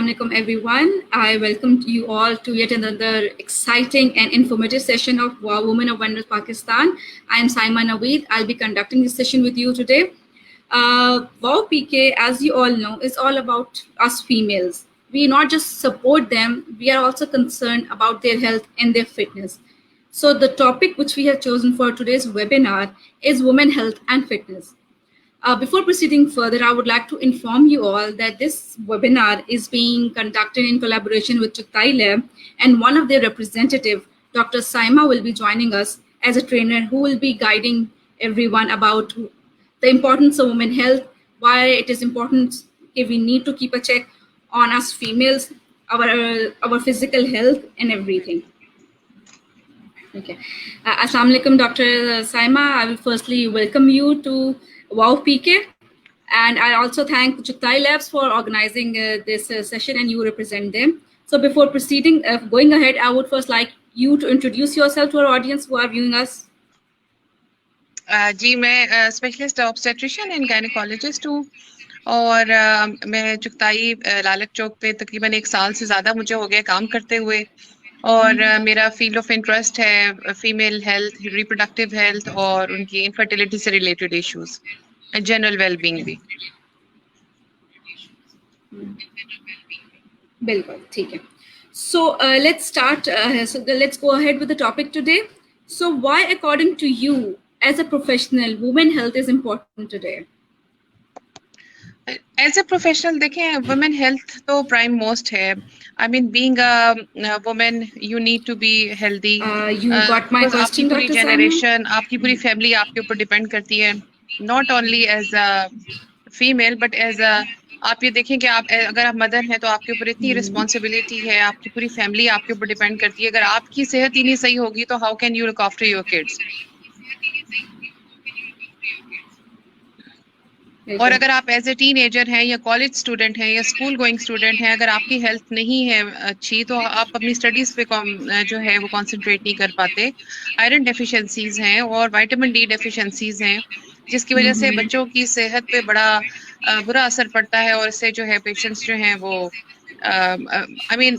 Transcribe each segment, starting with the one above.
Assalamualaikum everyone. I welcome you all to yet another exciting and informative session of Women of Wonders Pakistan. I am Saima Naweed. I'll be conducting this session with you today. Wow PK, as you all know, is all about us females. We not just support them, we are also concerned about their health and their fitness. So the topic which we have chosen for today's webinar is women health and fitness. Before proceeding further, I would like to inform you all that this webinar is being conducted in collaboration with Chuktai Lab, and one of their representatives, Dr. Saima, will be joining us as a trainer who will be guiding everyone about the importance of women health, why it is important if we need to keep a check on us females, our physical health and everything. Okay. Assalamu alaikum, Dr. Saima. I will firstly welcome you to Wow PK, and I also thank Chuktai Labs for organizing this session, and you represent them. So before proceeding, going ahead, I would first like you to introduce yourself to our audience who are viewing us. जी मैं specialist obstetrician and gynaecologist हूँ और मैं चुगताई लालक चौक पे तकरीबन 1 साल से ज़्यादा मुझे हो गया काम करते हुए और मेरा फील्ड ऑफ इंटरेस्ट है फीमेल हेल्थ, रिप्रोडक्टिव हेल्थ और उनकी इनफर्टिलिटी से रिलेटेड इश्यूज, जनरल वेलबींग भी। बिल्कुल ठीक है। So let's start. Let's go ahead with the topic today. So why, according to you, as a professional, women health is important today? As a professional देखें, women health तो prime most है। I mean being a women you need to be healthy. आपकी पूरी generation, आपकी पूरी family आपके ऊपर depend करती है, not only as a female but as a, आप ये देखें कि आप अगर आप मदर हैं तो आपके ऊपर इतनी रिस्पॉन्सिबिलिटी है, आपकी पूरी फैमिली आपके ऊपर डिपेंड करती है। अगर आपकी सेहत ही नहीं सही होगी तो how can you look after your kids. और अगर आप एज ए टीनेजर हैं या कॉलेज स्टूडेंट हैं या स्कूल गोइंग स्टूडेंट हैं, अगर आपकी हेल्थ नहीं है अच्छी तो आप अपनी स्टडीज पे जो है वो कंसंट्रेट नहीं कर पाते। आयरन डेफिशिएंसीज हैं और विटामिन डी डेफिशिएंसीज हैं, जिसकी वजह से बच्चों की सेहत पे बड़ा बुरा असर पड़ता है और इससे जो है पेशेंट्स जो हैं वो आई मीन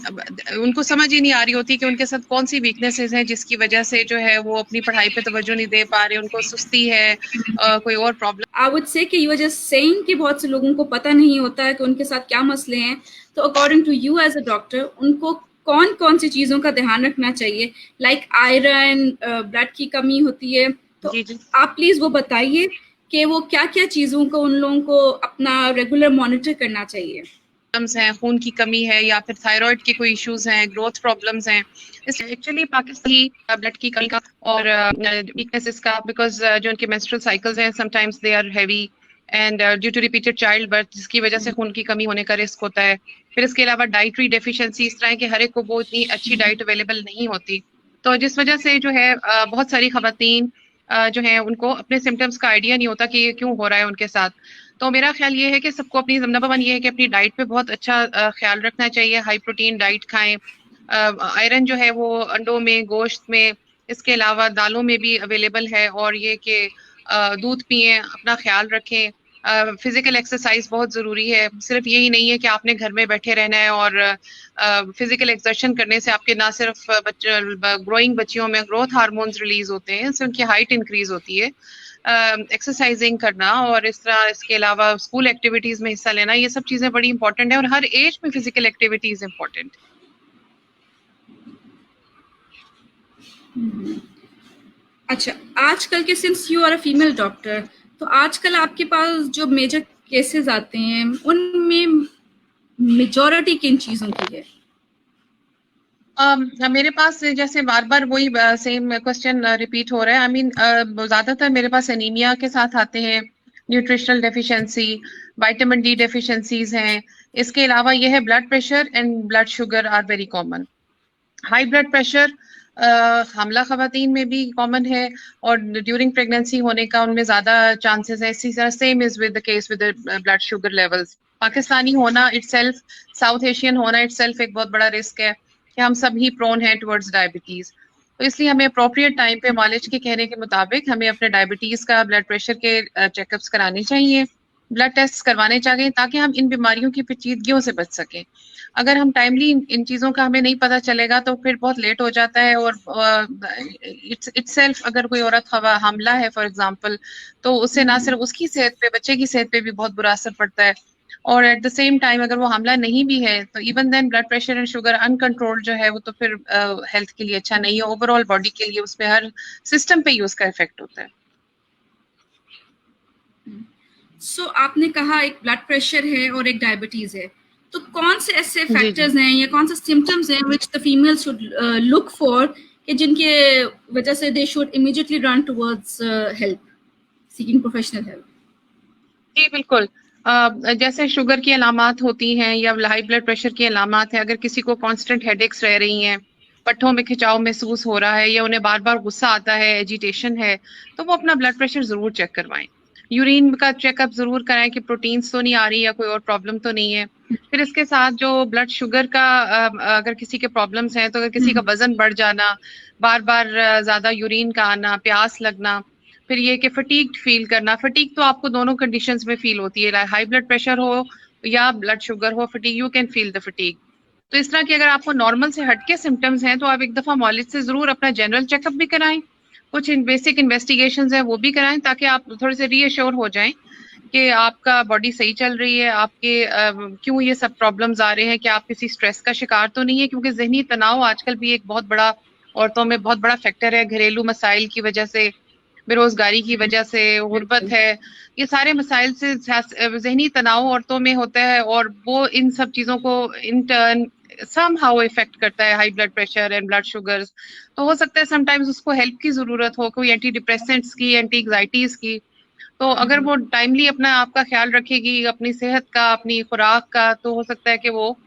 उनको समझ ही नहीं आ रही होती कि उनके साथ कौन सी वीकनेसेस हैं जिसकी वजह से जो है वो अपनी पढ़ाई पे तवज्जो नहीं दे पा रहे, उनको सुस्ती है, कोई और प्रॉब्लम। आई वुड से कि यू आर जस्ट सेइंग कि बहुत से लोगों को पता नहीं होता है कि उनके साथ क्या मसले हैं। तो according to you as a doctor, उनको कौन कौन सी चीज़ों का ध्यान रखना चाहिए? लाइक आयरन, ब्लड की कमी होती है, तो जी। आप प्लीज़ वो बताइए कि वो क्या क्या चीज़ों को उन लोगों को अपना रेगुलर मॉनिटर करना चाहिए। हैं, खून की कमी है या फिर थायराइड के कोई इश्यूज हैं, ग्रोथ प्रॉब्लम्स हैं। एक्चुअली पाकिस्तानी ब्लड की कमी का और वीकनेसेस का, बिकॉज जो उनके मेंस्ट्रुअल साइकिल्स हैं sometimes they are heavy and due to repeated childbirth, जिसकी वजह से खून की कमी होने का रिस्क होता है। फिर इसके अलावा डाइटरी डेफिशिएंसी, इस तरह के हर एक को वो इतनी अच्छी डाइट अवेलेबल नहीं होती, तो जिस वजह से जो है बहुत सारी खवातीन जो है उनको अपने सिम्टम्स का आइडिया नहीं होता कि ये क्यों हो रहा है उनके साथ। तो मेरा ख्याल ये है कि सबको अपनी नंबर 1 ये है कि अपनी डाइट पे बहुत अच्छा ख्याल रखना चाहिए। हाई प्रोटीन डाइट खाएं, आयरन जो है वो अंडों में, गोश्त में, इसके अलावा दालों में भी अवेलेबल है, और ये कि दूध पिएं, अपना ख्याल रखें। फिजिकल एक्सरसाइज बहुत ज़रूरी है। सिर्फ यही नहीं है कि आपने घर में बैठे रहना है, और फिजिकल एक्सर्शन करने से आपके ना सिर्फ ग्रोइंग बच्चियों में ग्रोथ हार्मोन्स रिलीज होते हैं, इससे उनकी हाइट इंक्रीज होती है। एक्सरसाइजिंग करना और इस तरह, इसके अलावा स्कूल एक्टिविटीज में हिस्सा लेना, ये सब चीजें बड़ी इंपॉर्टेंट है, और हर एज में फिजिकल एक्टिविटीज इंपॉर्टेंट। अच्छा, आजकल के, since you are a female doctor, तो आजकल आपके पास जो मेजर केसेस आते हैं उनमें मेजॉरिटी किन चीजों की है? मेरे पास जैसे बार बार वही सेम क्वेश्चन रिपीट हो रहा है। आई मीन ज्यादातर मेरे पास एनीमिया के साथ आते हैं, nutritional deficiency, vitamin D deficiencies हैं। इसके अलावा ये है blood pressure and blood sugar are very common. High blood pressure हामला खवातीन में भी कॉमन है, और ड्यूरिंग प्रेगनेंसी होने का उनमें ज्यादा चांसेस है। इसी तरह same is with the case with blood sugar levels. Pakistani होना इटसेल्फ, साउथ एशियन होना इटसेल्फ एक बहुत बड़ा रिस्क है कि हम सब ही प्रोन हैं टुवर्ड्स डायबिटीज। तो इसलिए हमें अप्रोप्रिएट टाइम पे मालिज के कहने के मुताबिक हमें अपने डायबिटीज का, ब्लड प्रेशर के चेकअप्स कराने चाहिए। ब्लड टेस्ट करवाने चाहिए ताकि हम इन बीमारियों की पेचीदगियों से बच सकें। अगर हम टाइमली इन चीज़ों का हमें नहीं पता चलेगा तो फिर बहुत लेट हो जाता है, और इट्सेल्फ अगर कोई औरत हमला है फॉर एग्जांपल, तो उससे ना सिर्फ उसकी सेहत पे, बच्चे की सेहत पे भी बहुत बुरा असर पड़ता है। और एट द सेम टाइम अगर वो हमला नहीं भी है तो even then blood pressure and sugar uncontrolled जो है वो तो फिर हेल्थ के लिए अच्छा नहीं है, ओवरऑल बॉडी के लिए उसमें हर सिस्टम पे ही उसका इफेक्ट होता है। सो आपने कहा एक ब्लड प्रेशर है और एक डायबिटीज है, तो कौन से ऐसे जी जी फैक्टर्स हैं या कौन से सिम्टम्स हैं which the female should look for कि जिनके वजह से they should immediately run towards help, seeking professional help? जी बिल्कुल। जैसे शुगर की अलामात होती हैं या हाई ब्लड प्रेशर की अलामात है, अगर किसी को कांस्टेंट हेडेक्स रह रही हैं, पट्टों में खिंचाव महसूस हो रहा है, या उन्हें बार बार गुस्सा आता है, एजिटेशन है, तो वो अपना ब्लड प्रेशर जरूर चेक करवाएं। यूरिन का चेकअप जरूर कराएं कि प्रोटीन्स तो नहीं आ रही या कोई और प्रॉब्लम तो नहीं है। फिर इसके साथ जो ब्लड शुगर का अगर किसी के प्रॉब्लम्स हैं, तो अगर किसी का वजन बढ़ जाना, बार बार ज्यादा यूरिन का आना, प्यास लगना, फिर ये कि फटीग फील करना। फटीग तो आपको दोनों कंडीशंस में फील होती है, हाई ब्लड प्रेशर हो या ब्लड शुगर हो, fatigue you can feel the fatigue. तो इस तरह की अगर आपको नॉर्मल से हटके सिम्टम्स हैं तो आप एक दफा मॉलिज से जरूर अपना जनरल चेकअप भी कराएं, कुछ बेसिक इन्वेस्टिगेशंस हैं वो भी कराएं, ताकि आप थोड़े से रीअश्योर हो जाएं कि आपका बॉडी सही चल रही है, आपके क्यों ये सब प्रॉब्लम्स आ रहे हैं, कि आप किसी स्ट्रेस का शिकार तो नहीं है, क्योंकि जहनी तनाव आजकल भी एक बहुत बड़ा, औरतों में बहुत बड़ा फैक्टर है, घरेलू मसाइल की वजह से, बेरोजगारी की वजह से, गुर्बत है, ये सारे मसाइल से जहनी तनाव औरतों में होता है, और वो इन सब चीजों को इन टर्न somehow इफेक्ट करता है high blood pressure and blood sugars. तो हो सकता है समटाइम्स उसको हेल्प की जरूरत हो, कोई एंटी डिप्रेसेंट्स की, एंटी एग्जाइटीज की। तो अगर वो टाइमली अपना आपका ख्याल रखेगी, अपनी सेहत का, अपनी खुराक का, तो हो सकता है कि वो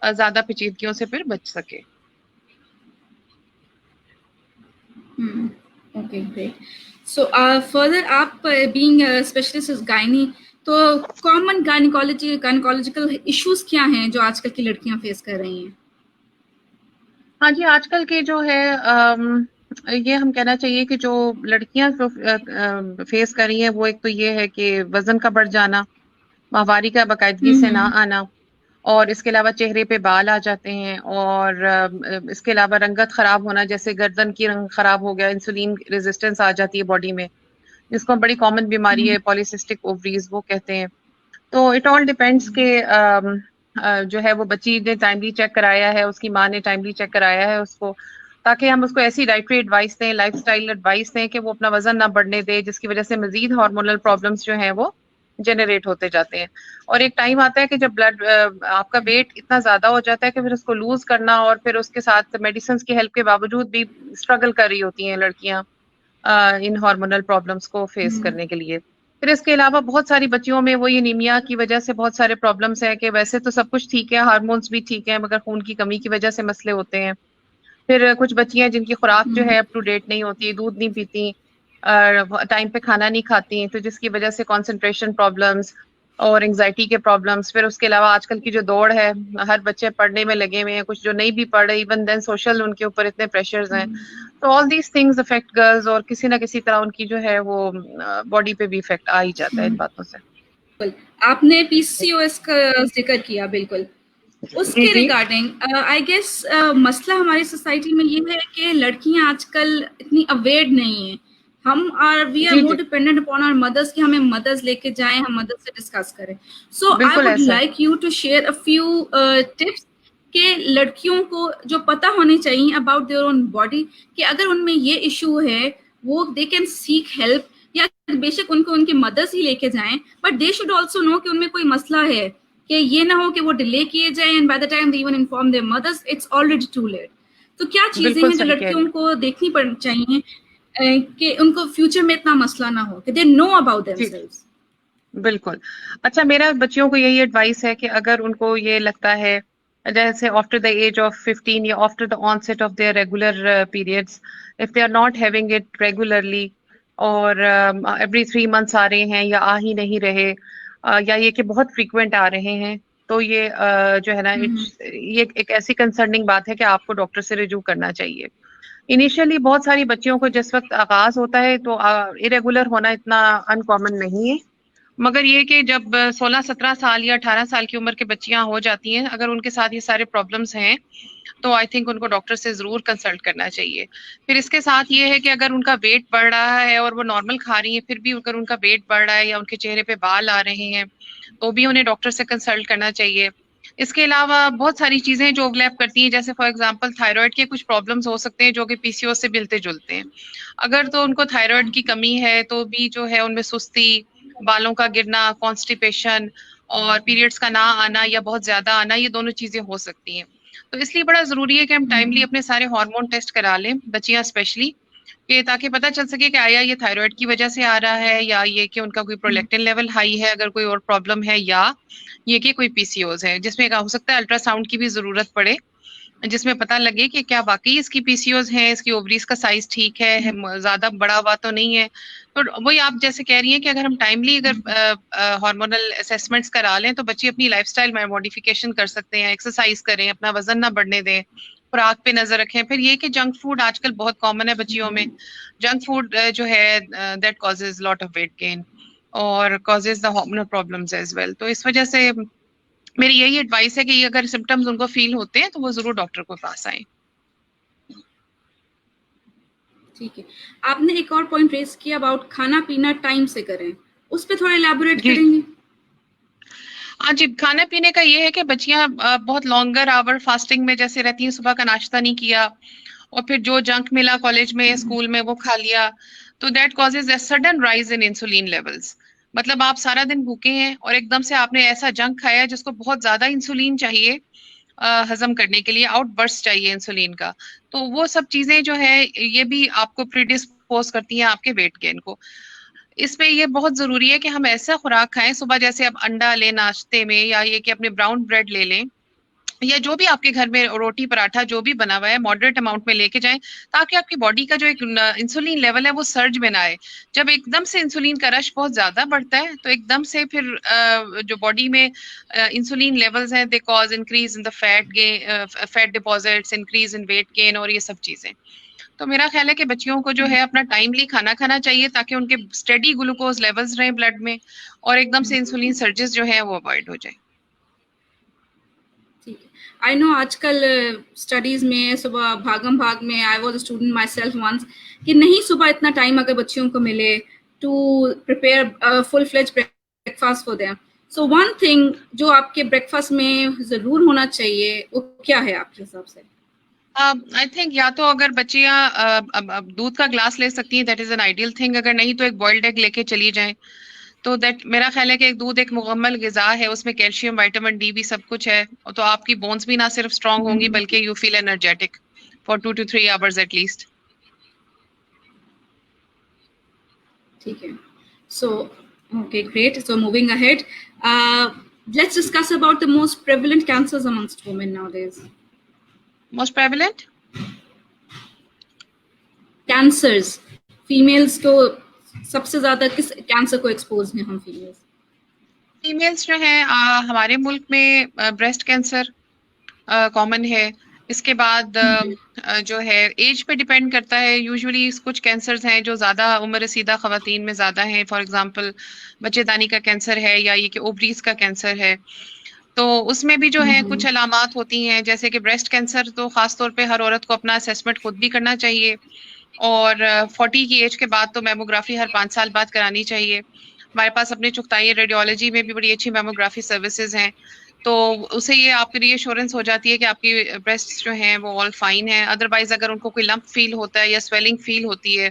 ज्यादा पेचीदगियों से फिर बच सके। Okay great. सो फर्दर आप बीइंग स्पेशलिस्ट इज गायनी, तो कॉमन गायनिकोलॉजिकल इश्यूज क्या हैं जो आजकल की लड़कियां फेस कर रही हैं? हाँ जी, आजकल के जो है ये हम कहना चाहिए कि जो लड़कियां जो फेस कर रही हैं, वो एक तो ये है कि वजन का बढ़ जाना, माहवारी का बाकायदगी से ना आना, और इसके अलावा चेहरे पे बाल आ जाते हैं, और इसके अलावा रंगत खराब होना, जैसे गर्दन की रंग खराब हो गया, इंसुलिन रेजिस्टेंस आ जाती है बॉडी में, जिसको बड़ी कॉमन बीमारी है पॉलिसिस्टिक ओवरीज वो कहते हैं। तो इट ऑल डिपेंड्स के जो है वो बच्ची ने टाइमली चेक कराया है, उसकी माँ ने टाइमली चेक कराया है उसको, ताकि हम उसको ऐसी डाइटरी एडवाइस दें, लाइफस्टाइल एडवाइस दें कि वो अपना वजन ना बढ़ने दे, जिसकी वजह से मजीद हार्मोनल प्रॉब्लम्स जो हैं वो जनरेट होते जाते हैं। और एक टाइम आता है कि जब ब्लड आपका वेट इतना ज्यादा हो जाता है कि फिर उसको लूज करना, और फिर उसके साथ मेडिसिन की हेल्प के बावजूद भी स्ट्रगल कर रही होती हैं लड़कियां इन हार्मोनल प्रॉब्लम्स को फेस करने के लिए। फिर इसके अलावा बहुत सारी बच्चियों में वही एनीमिया की वजह से बहुत सारे प्रॉब्लम्स हैं, कि वैसे तो सब कुछ ठीक है, हार्मोन्स भी ठीक है, मगर खून की कमी की वजह से मसले होते हैं। फिर कुछ बच्चियां जिनकी खुराक जो है अप टू डेट नहीं होती, दूध नहीं पीती, टाइम पे खाना नहीं खाती, तो जिसकी वजह से कंसंट्रेशन प्रॉब्लम्स और एंजाइटी के प्रॉब्लम्स। फिर उसके अलावा आजकल की जो दौड़ है, हर बच्चे पढ़ने में लगे हुए हैं, कुछ जो नहीं भी पढ़ रहे, इवन देन सोशल उनके ऊपर इतने प्रेशर्स हैं। तो all these things affect girls, और किसी ना किसी तरह उनकी जो है वो बॉडी पे भी इफेक्ट आ ही जाता है इन बातों से। आपने पीसीओएस का जिक्र किया, बिल्कुल जी उसके जी रिगार्डिंग आई गेस मसला हमारी सोसाइटी में ये है कि लड़कियां आजकल इतनी अवेयर नहीं है। वी आर जी मोर जी डिपेंडेंट अपॉन आवर मदर्स कि हमें मदर्स लेके जाएं, हम मदर्स से डिस्कस करें। सो आई बिल्कुल वुड ऐसा है। Like you to share a few tips कि लड़कियों को जो पता होने चाहिए अबाउट देयर ओन बॉडी, कि अगर उनमें ये इशू है वो दे कैन सीक हेल्प, या बेशक उनको उनके मदर्स ही लेके जाएं, but they should also know कि उनमें कोई मसला है, कि ये ना हो कि वो डिले किए जाए and by the time they even inform their mothers it's already too late. तो क्या चीजें बिल्कुल हैं जो सही कह रही लड़कियों को देखनी पड़ चाहिए कि उनको फ्यूचर में इतना मसला ना हो, कि दे नो अबाउट जी देमसेल्व्स? बिल्कुल। अच्छा, मेरा बच्चियों को यही एडवाइस है कि अगर उनको ये लगता है, जैसे आफ्टर द एज ऑफ 15 या after the onset of their regular periods, if they are not having it regularly, और एवरी 3 मंथ्स आ रहे हैं या आ ही नहीं रहे, या ये कि बहुत फ्रीक्वेंट आ रहे हैं, तो ये जो है ना, ये एक ऐसी कंसर्निंग बात है कि आपको डॉक्टर से रिव्यू करना चाहिए। इनिशियली बहुत सारी बच्चियों को जिस वक्त आगाज होता है तो इरेगुलर होना इतना अनकॉमन नहीं है, मगर ये कि जब 16-17 साल या 18 साल की उम्र के बच्चियां हो जाती हैं, अगर उनके साथ ये सारे प्रॉब्लम्स हैं तो आई थिंक उनको डॉक्टर से जरूर कंसल्ट करना चाहिए। फिर इसके साथ ये है कि अगर उनका वेट बढ़ रहा है और वो नॉर्मल खा रही है, फिर भी अगर उनका वेट बढ़ रहा है या उनके चेहरे पे बाल आ रहे हैं तो भी उन्हें डॉक्टर से कंसल्ट करना चाहिए। इसके अलावा बहुत सारी चीजें जो ओवरलैप करती हैं, जैसे फॉर एग्जांपल थायराइड के कुछ प्रॉब्लम्स हो सकते हैं जो कि पीसीओएस से मिलते जुलते हैं। अगर तो उनको थायराइड की कमी है तो भी जो है उनमें सुस्ती, बालों का गिरना, कॉन्स्टिपेशन और पीरियड्स का ना आना या बहुत ज्यादा आना, ये दोनों चीजें हो सकती हैं। तो इसलिए बड़ा जरूरी है कि हम टाइमली अपने सारे हार्मोन टेस्ट करा लें, बच्चियां स्पेशली, कि ताकि पता चल सके कि आया ये थायराइड की वजह से आ रहा है या ये कि उनका कोई प्रोलैक्टिन लेवल हाई है, अगर कोई और प्रॉब्लम है, या ये कि कोई पीसीओएस है, जिसमें हो सकता है अल्ट्रासाउंड की भी जरूरत पड़े, जिसमें पता लगे कि क्या वाकई इसकी पीसीओएस है, इसकी ओवरीज का साइज ठीक है, ज्यादा बड़ा हुआ तो नहीं है। तो वही आप जैसे कह रही हैं कि अगर हम टाइमली अगर हार्मोनल असेसमेंट्स करा लें तो बच्चे अपनी लाइफस्टाइल में मॉडिफिकेशन कर सकते हैं, एक्सरसाइज करें, अपना वजन ना बढ़ने दें, खुराक पे नजर रखें। फिर ये कि जंक फूड आजकल बहुत कॉमन है बच्चियों में, जंक फूड जो है that causes lot of weight gain और causes the hormonal problems as well. तो इस वजह से मेरी यही एडवाइस है कि अगर सिम्टम्स उनको फील होते हैं तो वो जरूर डॉक्टर के पास आए। ठीक है, आपने एक और पॉइंट रेज किया अबाउट खाना पीना टाइम से करें, उस पर थोड़ा इलैबोरेट जी करेंगे? हाँ जी, खाने पीने का ये है कि बच्चियां बहुत लॉन्गर आवर फास्टिंग में जैसे रहती हैं, सुबह का नाश्ता नहीं किया और फिर जो जंक मिला कॉलेज में या स्कूल में वो खा लिया, तो that causes a sudden rise in insulin levels. मतलब आप सारा दिन भूखे हैं और एकदम से आपने ऐसा जंक खाया जिसको बहुत ज्यादा इंसुलिन चाहिए हजम करने के लिए, आउटबर्स्ट चाहिए इंसुलिन का। तो वो सब चीजें जो है ये भी आपको प्रीडिस्पोज करती हैं आपके वेट गेन को। इसमें ये बहुत जरूरी है कि हम ऐसा खुराक खाएं, सुबह जैसे आप अंडा लें नाश्ते में, या ये कि अपने ब्राउन ब्रेड ले लें, या जो भी आपके घर में रोटी पराठा जो भी बना हुआ है मॉडरेट अमाउंट में लेके जाएं, ताकि आपकी बॉडी का जो एक इंसुलिन लेवल है वो सर्ज में ना आए। जब एकदम से इंसुलिन का रश बहुत ज्यादा बढ़ता है तो एकदम से फिर जो बॉडी में इंसुलिन लेवल्स हैं they cause increase in the fat deposits, increase in wait gain और ये सब चीजें। तो मेरा ख्याल है कि बच्चियों को जो है अपना टाइमली खाना खाना चाहिए ताकि उनके स्टेडी ग्लूकोज लेवल्स रहें ब्लड में और एकदम से इंसुलिन सर्जेस जो है वो अवॉइड हो जाए। ठीक है, आई नो आजकल स्टडीज में सुबह भागम भाग में, I was a student myself once, कि नहीं सुबह इतना टाइम अगर बच्चियों को मिले to prepare full fledge breakfast for them, so one thing जो आपके ब्रेकफास्ट में जरूर होना चाहिए वो क्या है आपके हिसाब से? आई थिंक या तो अगर बच्चियां दूध का ग्लास ले सकती हैं, that is an ideal thing. अगर नहीं तो एक बॉइल्ड एग लेके चली जाएं, तो दैट मेरा ख्याल है कि एक दूध एक मुकम्मल ग़िज़ा है, उसमें कैल्शियम विटामिन डी भी सब कुछ है, तो आपकी बोन्स भी ना सिर्फ स्ट्रांग होंगी बल्कि you feel energetic for 2 to 3 hours at least. ठीक है, so okay, great. So moving ahead, let's discuss about the most prevalent cancers amongst women nowadays. Most prevalent Cancers, females को सबसे ज्यादा किस कैंसर को एक्सपोज हैं हम फीमेल्स? फीमेल्स जो हैं हमारे मुल्क में ब्रेस्ट कैंसर कॉमन है। इसके बाद जो है एज पे डिपेंड करता है, यूजुअली कुछ कैंसर्स हैं जो ज़्यादा उम्र रसीदा ख़वातीन में ज़्यादा हैं, फॉर एग्जांपल बच्चेदानी का कैंसर है या ये कि ओवरीज का कैंसर है, तो उसमें भी जो है कुछ अलामात होती हैं, जैसे कि ब्रेस्ट कैंसर तो ख़ास तौर पे हर औरत को अपना असेसमेंट खुद भी करना चाहिए और 40 की एज के बाद तो मेमोग्राफी हर 5 साल बाद करानी चाहिए। हमारे पास अपने चुगताई रेडियोलॉजी में भी बड़ी अच्छी मेमोग्राफी सर्विसेज हैं, तो उसे ये आपकी रीअश्योरेंस हो जाती है कि आपकी ब्रेस्ट जो हैं वो ऑल फाइन है। अदरवाइज अगर उनको कोई लंप फील होता है या स्वेलिंग फील होती है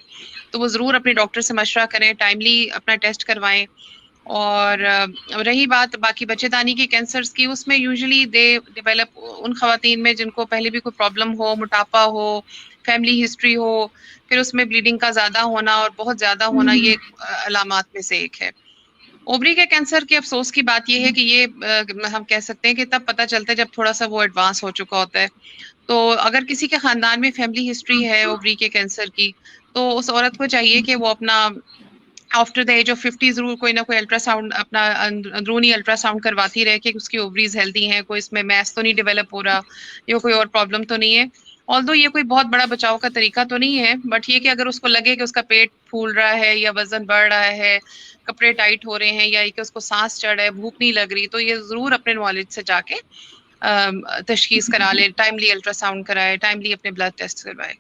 तो वो ज़रूर अपने डॉक्टर से मशवरा करें, टाइमली अपना टेस्ट करवाएं। और रही बात बाकी बच्चेदानी के कैंसर्स की, उसमें यूजुअली दे डेवलप उन खवातीन में जिनको पहले भी कोई प्रॉब्लम हो, मोटापा हो, फैमिली हिस्ट्री हो, फिर उसमें ब्लीडिंग का ज़्यादा होना और बहुत ज़्यादा होना, ये अलामात में से एक है। ओवरी के कैंसर की अफसोस की बात यह है कि ये हम कह सकते हैं कि तब पता चलता है जब थोड़ा सा वो एडवांस हो चुका होता है। तो अगर किसी के खानदान में फैमिली हिस्ट्री है ओवरी के कैंसर की, तो उस औरत को चाहिए कि वो अपना आफ्टर द एज ऑफ 50 जरूर कोई ना कोई अल्ट्रासाउंड, अपना अंदरूनी अल्ट्रासाउंड करवाती रहे कि उसकी ओवरीज हेल्दी हैं, कोई इसमें मैस तो नहीं डेवलप हो रहा या कोई और प्रॉब्लम तो नहीं है। ऑल्दो ये कोई बहुत बड़ा बचाव का तरीका तो नहीं है, बट ये कि अगर उसको लगे कि उसका पेट फूल रहा है या वजन बढ़ रहा है, कपड़े टाइट हो रहे हैं, या कि उसको सांस चढ़ रहा है, भूख नहीं लग रही, तो ये जरूर अपने नॉलेज से जाके तशखीस करा ले, टाइमली अल्ट्रासाउंड कराए, टाइमली अपने ब्लड टेस्ट करवाए।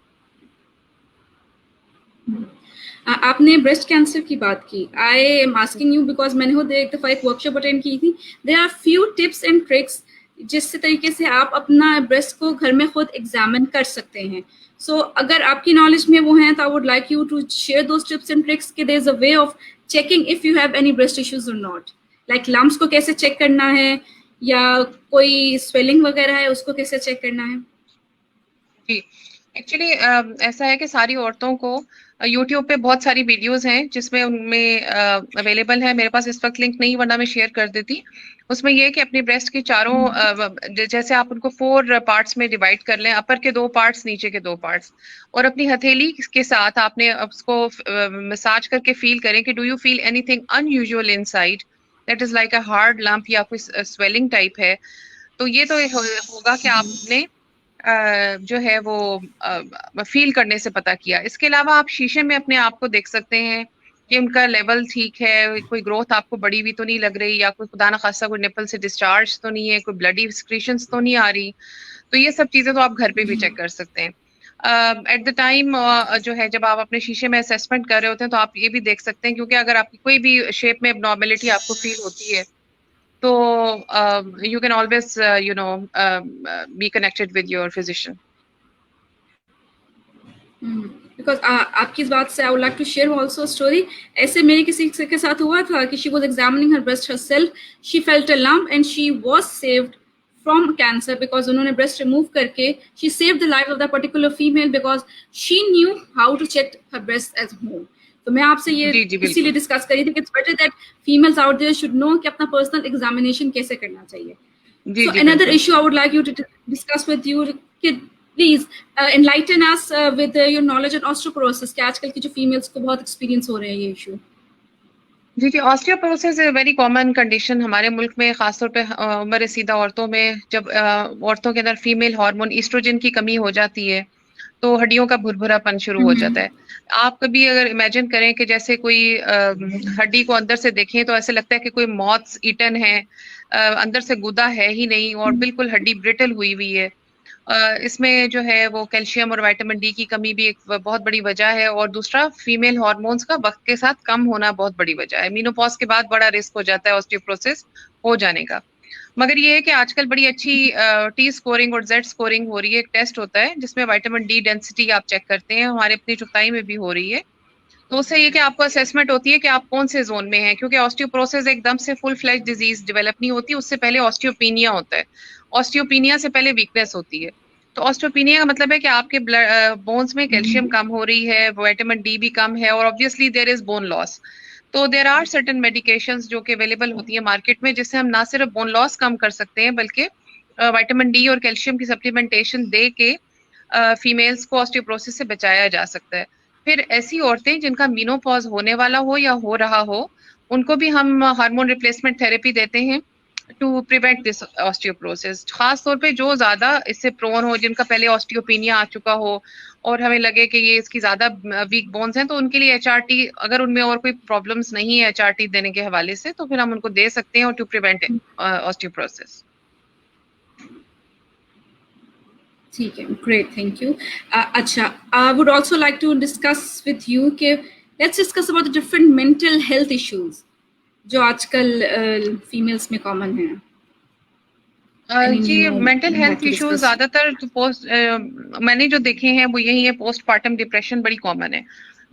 आपने ब्रेस्ट कैंसर की बात की। I am asking you because मैंने खुद एक दफा एक वर्कशॉप अटेंड की थी। There are few tips and tricks जिस तरीके से आप अपना ब्रेस्ट को घर में खुद एग्जामिन कर सकते हैं। सो अगर आपकी नॉलेज में वो हैं तो I would like you to share those tips and tricks कि there is a way of checking if you have any breast issues और नॉट, लाइक लम्प्स को कैसे चेक करना है या कोई स्वेलिंग वगैरह है उसको कैसे चेक करना है। जी, एक्चुअली ऐसा है कि सारी औरतों को यूट्यूब पे बहुत सारी वीडियोस हैं जिसमें उनमें अवेलेबल है। मेरे पास इस वक्त लिंक नहीं, वरना मैं शेयर कर देती। उसमें ये है कि अपनी ब्रेस्ट की चारों जैसे आप उनको 4 पार्ट्स में डिवाइड कर लें, अपर के 2 पार्ट्स, नीचे के 2 पार्ट्स, और अपनी हथेली के साथ आपने उसको मसाज करके फील करें कि do you feel anything unusual inside, that is like a hard lump या कोई स्वेलिंग टाइप है, तो ये तो होगा कि आपने जो है वो फील करने से पता किया। इसके अलावा आप शीशे में अपने आप को देख सकते हैं कि उनका लेवल ठीक है, कोई ग्रोथ आपको बड़ी हुई तो नहीं लग रही, या कोई खुदा ना खासा कोई निपल से डिस्चार्ज तो नहीं है, कोई ब्लडी सिक्रीशंस तो नहीं आ रही। तो ये सब चीजें तो आप घर पे भी चेक कर सकते हैं। एट द टाइम जो है जब आप अपने शीशे में असेसमेंट कर रहे होते हैं तो आप ये भी देख सकते हैं, क्योंकि अगर आपकी कोई भी शेप में एबनॉर्मेलिटी आपको फील होती है तो you can always be connected with your physician. Because आपकी इस बात से I would like to share also story. ऐसे मेरे किसी के साथ हुआ था कि she was examining her breast herself, she felt a lump and she was saved from cancer because उन्होंने ब्रेस्ट रिमूव करके she saved the life of the particular female because she knew how to check her breast at home. तो मैं आपसे ये इसीलिए discuss करी थी कि it's better that females out there should know कि अपना पर्सनल एग्जामिनेशन कैसे करना चाहिए। So another issue I would like you to discuss with you, please enlighten us with your knowledge on osteoporosis कि आजकल की जो females को बहुत experience हो रहे हैं ये issue। जी, osteoporosis is very common condition हमारे मुल्क में, खासतौर पे उम्र रसीदा औरतों में। जब औरतों के अंदर फीमेल हार्मोन ईस्ट्रोजन की कमी हो जाती है तो हड्डियों का भुरभुरापन शुरू हो जाता है। आप कभी अगर इमेजिन करें कि जैसे कोई हड्डी को अंदर से देखें तो ऐसे लगता है कि कोई मॉथ्स ईटन है, अंदर से गुदा है ही नहीं और बिल्कुल हड्डी ब्रिटल हुई हुई है। इसमें जो है वो कैल्शियम और विटामिन डी की कमी भी एक बहुत बड़ी वजह है, और दूसरा फीमेल हार्मोन्स का वक्त के साथ कम होना बहुत बड़ी वजह है। मीनोपॉज के बाद बड़ा रिस्क हो जाता है ऑस्टियोपोरोसिस हो जाने का। मगर ये है कि आजकल बड़ी अच्छी टी स्कोरिंग और जेड स्कोरिंग हो रही है। एक टेस्ट होता है जिसमें विटामिन डी डेंसिटी आप चेक करते हैं, हमारे अपनी चुताई में भी हो रही है। तो उससे ये कि आपको असेसमेंट होती है कि आप कौन से जोन में हैं, क्योंकि ऑस्टियोपोरोसिस एकदम से फुल फ्लैश डिजीज डेवलप नहीं होती, उससे पहले ऑस्टियोपीनिया होता है। ऑस्टियोपीनिया से पहले वीकनेस होती है। तो ऑस्टियोपीनिया का मतलब है कि आपके बोन्स में कैल्शियम कम हो रही है, विटामिन डी भी कम है, और obviously there is bone loss. तो देर आर सर्टेन मेडिकेशंस जो कि अवेलेबल होती है मार्केट में, जिससे हम ना सिर्फ बोन लॉस कम कर सकते हैं बल्कि विटामिन डी और कैल्शियम की सप्लीमेंटेशन दे के फीमेल्स को ऑस्टियोपोरोसिस से बचाया जा सकता है। फिर ऐसी औरतें जिनका मीनोपॉज होने वाला हो या हो रहा हो, उनको भी हम हार्मोन रिप्लेसमेंट थेरेपी देते हैं टू प्रिवेंट दिस ऑस्टियोपोरोसिस। खास तौर पे जो ज्यादा इससे प्रोन हो, जिनका पहले ऑस्टियोपीनिया आ चुका हो और हमें लगे कि ये इसकी ज्यादा वीक बोन्स हैं, तो उनके लिए एचआरटी, अगर उनमें और कोई प्रॉब्लम्स नहीं है एचआरटी देने के हवाले से, तो फिर हम उनको दे सकते हैं और टू प्रिवेंट ऑस्टियोपोरोसिस। ठीक है, ग्रेट, थैंक यू। अच्छा, I would also like to discuss with you कि let's discuss about the different mental health issues जो आजकल फीमेल्स में कॉमन है। जी, मेंटल हेल्थ इश्यूज ज्यादातर मैंने जो देखे हैं वो यही है, पोस्टपार्टम डिप्रेशन बड़ी कॉमन है।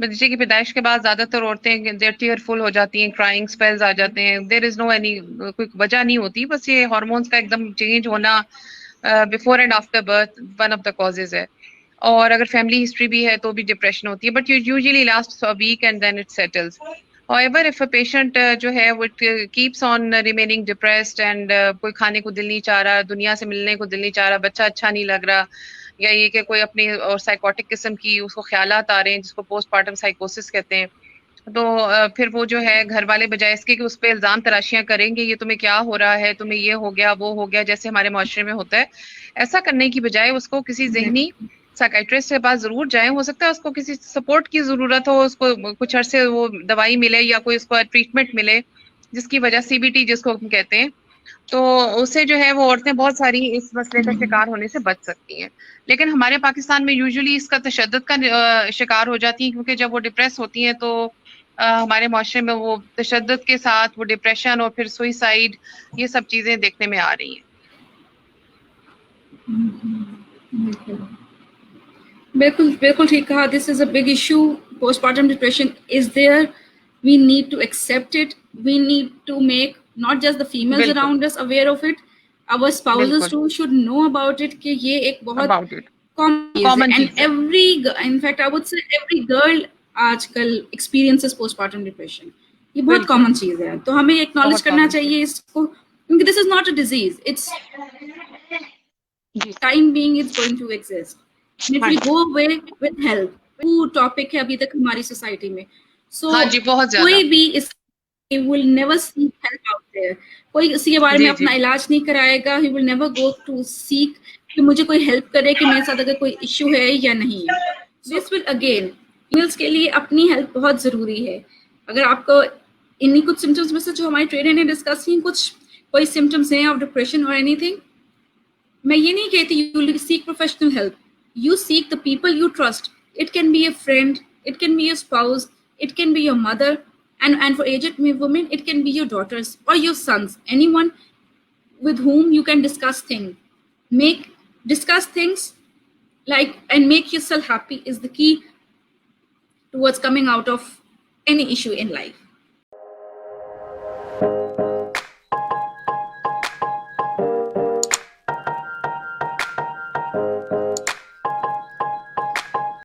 बच्चे की पैदाइश के बाद ज्यादातर औरतें देर टीयरफुल हो जाती हैं, क्राइंग स्पेल्स आ जाते हैं। देयर इज नो एनी, कोई वजह नहीं होती, बस ये हार्मोन्स का एकदम चेंज होना before and after birth one of the causes है। और अगर फैमिली हिस्ट्री भी है तो भी डिप्रेशन होती है, but usually last a week and then it settles. However, if a patient जो है वो keeps on remaining depressed and कोई खाने को दिल नहीं चाह रहा, दुनिया से मिलने को दिल नहीं चाह रहा, बच्चा अच्छा नहीं लग रहा, या ये कि कोई अपनी और साइकोटिक किस्म की उसको ख्यालात आ रहे हैं जिसको पोस्टपार्टम साइकोसिस कहते हैं, तो फिर वो जो है घर वाले बजाय इसके कि उस पर इल्ज़ाम तराशियां करेंगे, ये तुम्हें क्या हो रहा है, तुम्हें ये हो गया वो हो गया, जैसे हमारे माशरे में होता है, ऐसा करने की बजाय उसको किसी जहनी साइकेट्रिस्ट के पास जरूर जाएं। हो सकता है उसको किसी सपोर्ट की जरूरत हो, उसको कुछ अरसे वो दवाई मिले या कोई उसको ट्रीटमेंट मिले जिसकी वजह CBT जिसको हम कहते हैं, तो उससे जो है वो औरतें बहुत सारी इस मसले का शिकार होने से बच सकती हैं। लेकिन हमारे पाकिस्तान में यूजुअली इसका तशद्दुद का शिकार हो जाती हैं, क्योंकि जब वो डिप्रेस होती हैं तो हमारे माशरे में वो तशद्दुद के साथ वो डिप्रेशन और फिर सुइसाइड, ये सब चीजें देखने में आ रही हैं। बिल्कुल बिल्कुल ठीक कहा. This is a big issue. Postpartum depression is there. We need to accept it. We need to make not just the females बिल्कुल around us aware of it. Our spouses बिल्कुल too should know about it. कि ये एक बहुत about it common चीज है. Common And चीज है। in fact, I would say every girl आजकल experiences postpartum depression. ये बहुत बिल्कुल common चीज है. तो हमें acknowledge बहुत करना common चीज चाहिए इसको, क्योंकि this is not a disease. It's जी time being it's going to exist. And if हाँ we जी go away with help, वो टॉपिक है अभी तक हमारी सोसाइटी में. सो हाँ जी बहुत ज्यादा कोई भी इस he will never seek help out there. कोई इसी के बारे में जी जी अपना इलाज नहीं कराएगा. He will never go to seek कि मुझे कोई हेल्प करे कि मेरे साथ अगर कोई इश्यू है या नहीं है. This will again फीमेल्स के लिए अपनी हेल्प बहुत जरूरी है. अगर आपको इन्हीं कुछ सिम्टम्स में से जो हमारे ट्रेनर ने डिस्कस की, कुछ कोई सिम्टम्स हैं ऑफ डिप्रेशन और एनीथिंग, मैं ये नहीं कहती you seek professional help. You seek the people you trust. It can be a friend, it can be your spouse, it can be your mother, and for aged women, it can be your daughters or your sons, anyone with whom you can discuss things. Discuss things like and make yourself happy is the key towards coming out of any issue in life.